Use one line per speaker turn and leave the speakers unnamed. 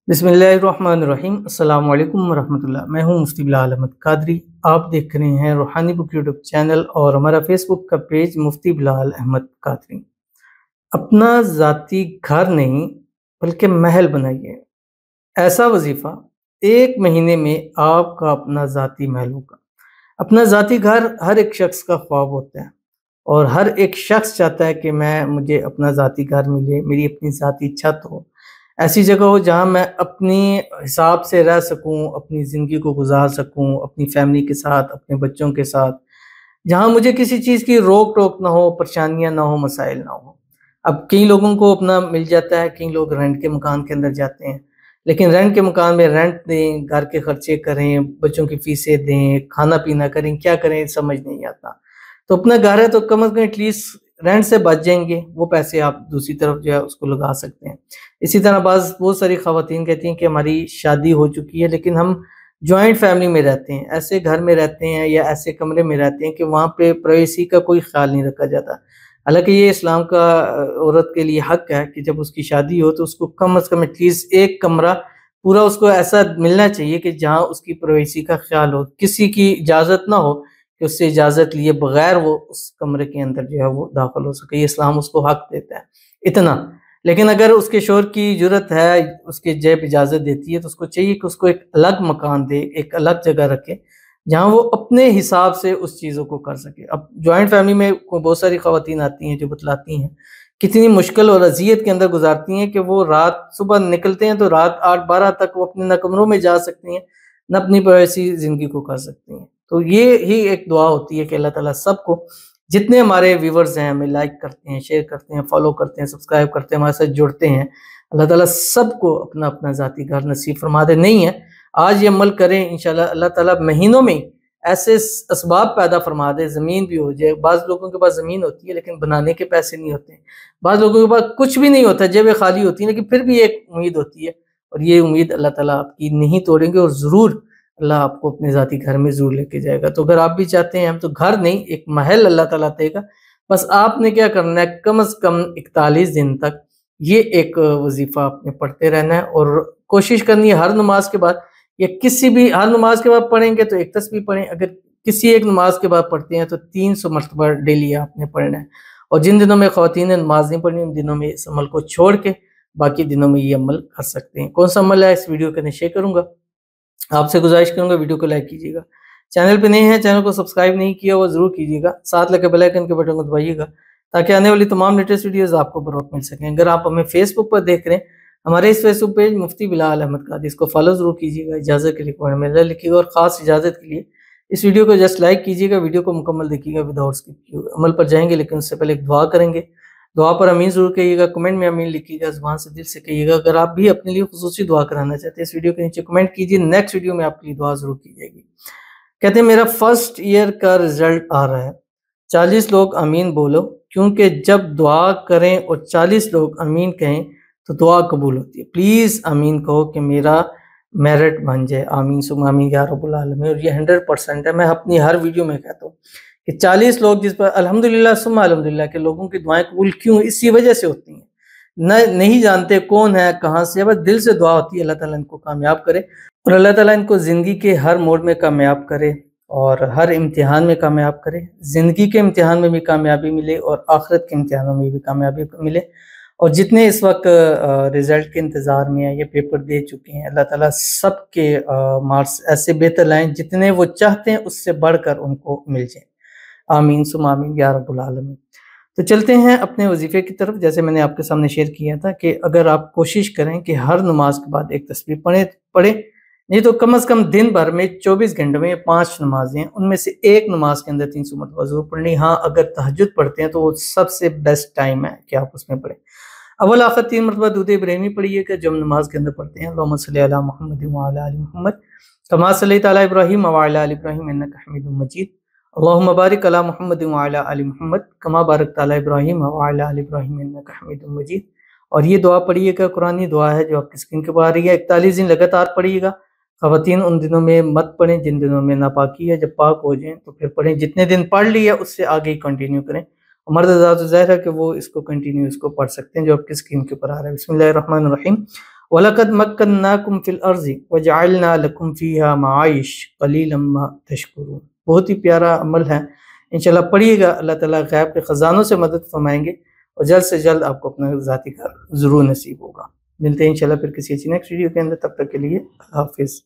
बिस्मिल्लाहिर्रहमानिर्रहीम अस्सलाम वालेकुम वरहमतुल्लाह। मैं हूं मुफ्ती बिलाल अहमद कादरी। आप देख रहे हैं रूहानी बुक यूट्यूब चैनल और हमारा फेसबुक का पेज मुफ्ती बिलाल अहमद कादरी। अपना ज़ाती घर नहीं बल्कि महल बनाइए। ऐसा वजीफ़ा 1 महीने में आपका अपना ज़ाती महल होगा। अपना ज़ाती घर हर एक शख्स का ख्वाब होता है और हर एक शख्स चाहता है कि मुझे अपना ज़ाती घर मिले, मेरी अपनी ज़ाती छत हो। ऐसी जगह हो जहाँ मैं अपनी हिसाब से रह सकूँ, अपनी ज़िंदगी को गुज़ार सकूँ, अपनी फ़ैमिली के साथ, अपने बच्चों के साथ, जहाँ मुझे किसी चीज़ की रोक-टोक ना हो, परेशानियाँ ना हो, मसाइल ना हो। अब कई लोगों को अपना मिल जाता है, कई लोग रेंट के मकान के अंदर जाते हैं, लेकिन रेंट के मकान में रेंट दें, घर के खर्चे करें, बच्चों की फ़ीसें दें, खाना-पीना करें, क्या करें समझ नहीं आता। तो अपना घर है तो कम से कम एटलीस्ट रेंट से बच जाएँगे, वो पैसे आप दूसरी तरफ जो है उसको लगा सकते हैं। इसी तरह बहुत सारी ख़वातीन कहती हैं कि हमारी शादी हो चुकी है लेकिन हम जॉइंट फैमिली में रहते हैं, ऐसे घर में रहते हैं या ऐसे कमरे में रहते हैं कि वहाँ पे प्राइवेसी का कोई ख़्याल नहीं रखा जाता। हालाँकि ये इस्लाम का औरत के लिए हक है कि जब उसकी शादी हो तो उसको कम से कम एटलीस्ट एक कमरा पूरा उसको ऐसा मिलना चाहिए कि जहाँ उसकी प्राइवेसी का ख़्याल हो, किसी की इजाज़त ना हो कि उससे इजाज़त लिए बगैर वो उस कमरे के अंदर जो है वो दाखिल हो सके, ये इस्लाम उसको हक देता है, इतना। लेकिन अगर उसके शौहर की ज़रूरत है, उसकी जेब इजाज़त देती है तो उसको चाहिए कि उसको एक अलग मकान दे, एक अलग जगह रखे, जहाँ वो अपने हिसाब से उस चीज़ों को कर सके। अब जॉइंट फैमिली में को बहुत सारी ख़वातीन आती हैं जो बतलाती हैं, कितनी मुश्किल और अज़ियत के अंदर गुज़ारती हैं कि वो रात सुबह निकलते हैं तो रात 8-12 तक वो अपने ना कमरों में जा सकती हैं, ना अपनी प्राइवेसी ज़िंदगी को कर सकती हैं। तो ये ही एक दुआ होती है कि अल्लाह ताला सबको जितने हमारे व्यूअर्स हैं, हमें लाइक करते हैं, शेयर करते हैं, फॉलो करते हैं, सब्सक्राइब करते हैं, हमारे साथ जुड़ते हैं, अल्लाह ताला सबको अपना-अपना ज़ाती घर नसीब फरमा दे। नहीं है, आज ये अमल करें इंशाअल्लाह अल्लाह ताला महीनों में ऐसे असबाब पैदा फरमा दे, ज़मीन भी हो जाए। बाज़ लोगों के पास ज़मीन होती है लेकिन बनाने के पैसे नहीं होते। बाज़ लोगों के पास कुछ भी नहीं होता, जेबें खाली होती हैं लेकिन फिर भी एक उम्मीद होती है और ये उम्मीद अल्लाह ताला आपकी नहीं तोड़ेंगे और ज़रूर अल्लाह आपको अपने ज़ाती घर में ज़रूर लेके जाएगा। तो अगर आप भी चाहते हैं हम तो घर नहीं एक महल अल्लाह ताला देगा। बस आपने क्या करना है कम से कम 41 दिन तक ये एक वज़ीफ़ा आपने पढ़ते रहना है और कोशिश करनी है हर नमाज़ के बाद या किसी भी हर नमाज़ के बाद पढ़ेंगे तो एक तस्बीह पढ़ें, अगर किसी एक नमाज़ के बाद पढ़ते हैं तो 300 मरतबा डेली आपने पढ़ना है। और जिन दिनों में ख़वातीन ने नमाज़ नहीं पढ़नी उन दिनों में इस अमल को छोड़ के बाकी दिनों में ये अमल कर सकते हैं। कौन-सा अमल है इस वीडियो के अंदर शेयर करूँगा। आपसे गुज़ारिश करूँगा वीडियो को लाइक कीजिएगा। चैनल पे नए हैं, चैनल को सब्सक्राइब नहीं किया हुआ ज़रूर कीजिएगा। साथ लगे बेल आइकन के बटन को दबाइएगा ताकि आने वाली तमाम लेटेस्ट वीडियोज़ आपको बर वक़्त मिल सकें। अगर आप हमें फेसबुक पर देख रहे हैं, हमारे इस फेसबुक पेज मुफ्ती बिलाल अहमद कादरी इसको फॉलो ज़रूर कीजिएगा। इजाज़त के लिए कमेंट में लिखिएगा और ख़ास इजाज़त के लिए इस वीडियो को जस्ट लाइक कीजिएगा, वीडियो को मुकम्मल देखिएगा विदाउट स्किप किए हुए। अमल पर जाएँगे लेकिन उससे पहले एक दुआ करेंगे। दुआ पर आमीन ज़रूर कहिएगा, कमेंट में आमीन लिखिएगा, ज़ुबान से दिल से कहिएगा। अगर आप भी अपने लिए खुसूसी दुआ कराना चाहते हैं इस वीडियो के नीचे कमेंट कीजिए, नेक्स्ट वीडियो में आपके लिए दुआ ज़रूर की जाएगी। कहते हैं मेरा फर्स्ट ईयर का रिज़ल्ट आ रहा है, 40 लोग आमीन बोलो क्योंकि जब दुआ करें और 40 लोग आमीन कहें तो दुआ कबूल होती है। प्लीज़ आमीन कहो कि मेरा मेरिट बन जाए। आमीन सुम्मा आमीन या रब्बुल आलमीन। और ये 100% है, मैं अपनी हर वीडियो में कहता हूँ कि 40 लोग जिस पर अल्हम्दुलिल्लाह सुम्मा अल्हम्दुलिल्लाह के लोगों की दुआएं कबूल क्यों इसी वजह से होती हैं। नहीं जानते कौन है कहाँ से, बस दिल से दुआ होती है अल्लाह ताला इनको कामयाब करे और अल्लाह ताला इनको ज़िंदगी के हर मोड़ में कामयाब करे और हर इम्तिहान में कामयाब करे। ज़िंदगी के इम्तिहान में भी कामयाबी मिले और आखिरत के इम्तिहानों में भी कामयाबी मिले। और जितने इस वक्त रिज़ल्ट के इंतज़ार में हैं, ये पेपर दे चुके हैं, अल्लाह ताला सबके मार्क्स ऐसे बेहतर लाएँ जितने वो चाहते हैं उससे बढ़कर उनको मिल जाए। आमीन सुम्मा आमीन या रब्बुल आलमीन। तो चलते हैं अपने वजीफ़े की तरफ। जैसे मैंने आपके सामने शेयर किया था कि अगर आप कोशिश करें कि हर नमाज के बाद एक तस्बीह पढ़ें, नहीं तो कम से कम दिन भर में 24 घंटे में 5 नमाजें हैं, उनमें से एक नमाज के अंदर 300 मरतबा ज़रूर पढ़नी। हाँ, अगर तहज्जुद पढ़ते हैं तो वो सबसे बेस्ट टाइम है कि आप उसमें पढ़ें। अव्वल आखिर 3 मरतबा दुरूद इब्राहिमी पढ़िएगा जब नमाज के अंदर पढ़ते हैं। अल्लाहुम्मा सल्लि अला मुहम्मद व अला आलि मुहम्मद कमा सल्लैता अला इब्राहीम व अला आलि इब्राहीम इन्नका हमीदुम मजीद। अल्लाहुम्मा बारिक अला मुहम्मद व अला आलि मुहम्मद कमा बारकता अला इब्राहीम व अला आलि इब्राहीम इन्नका हमीदुम मजीद। और ये दुआ पढ़िएगा, कुरानी दुआ है जो आपकी स्क्रीन के ऊपर आ रही है। 41 दिन लगातार पढ़िएगा। ख़वातीन उन दिनों में मत पढ़ें जिन दिनों में नापाकी है, जब पाक हो जाएँ तो फिर पढ़ें। जितने दिन पढ़ लिया उससे आगे ही कंटिन्यू करें। और मर्द हज़रात ज़ाहिर है कि वो इसको कंटिन्यू इसको पढ़ सकते हैं जो आपकी स्क्रीन के ऊपर आ रहा है। बिस्मिल्लाहिर्रहमानिर्रहीम। वलक़द मक्कन्नाकुम फ़िल अर्ज़ि वजअलना लकुम फ़ीहा मआइश क़लीलन मा तशकुरून। बहुत ही प्यारा अमल है, इंशाल्लाह पढ़िएगा, अल्लाह ताला गैब के ख़ज़ानों से मदद फ़रमाएँगे और जल्द से जल्द आपको अपना ज़ाती घर ज़रूर नसीब होगा। मिलते हैं इंशाल्लाह फिर किसी अच्छी नेक्स्ट वीडियो के अंदर, तब तक के लिए अल्लाह हाफ़िज़।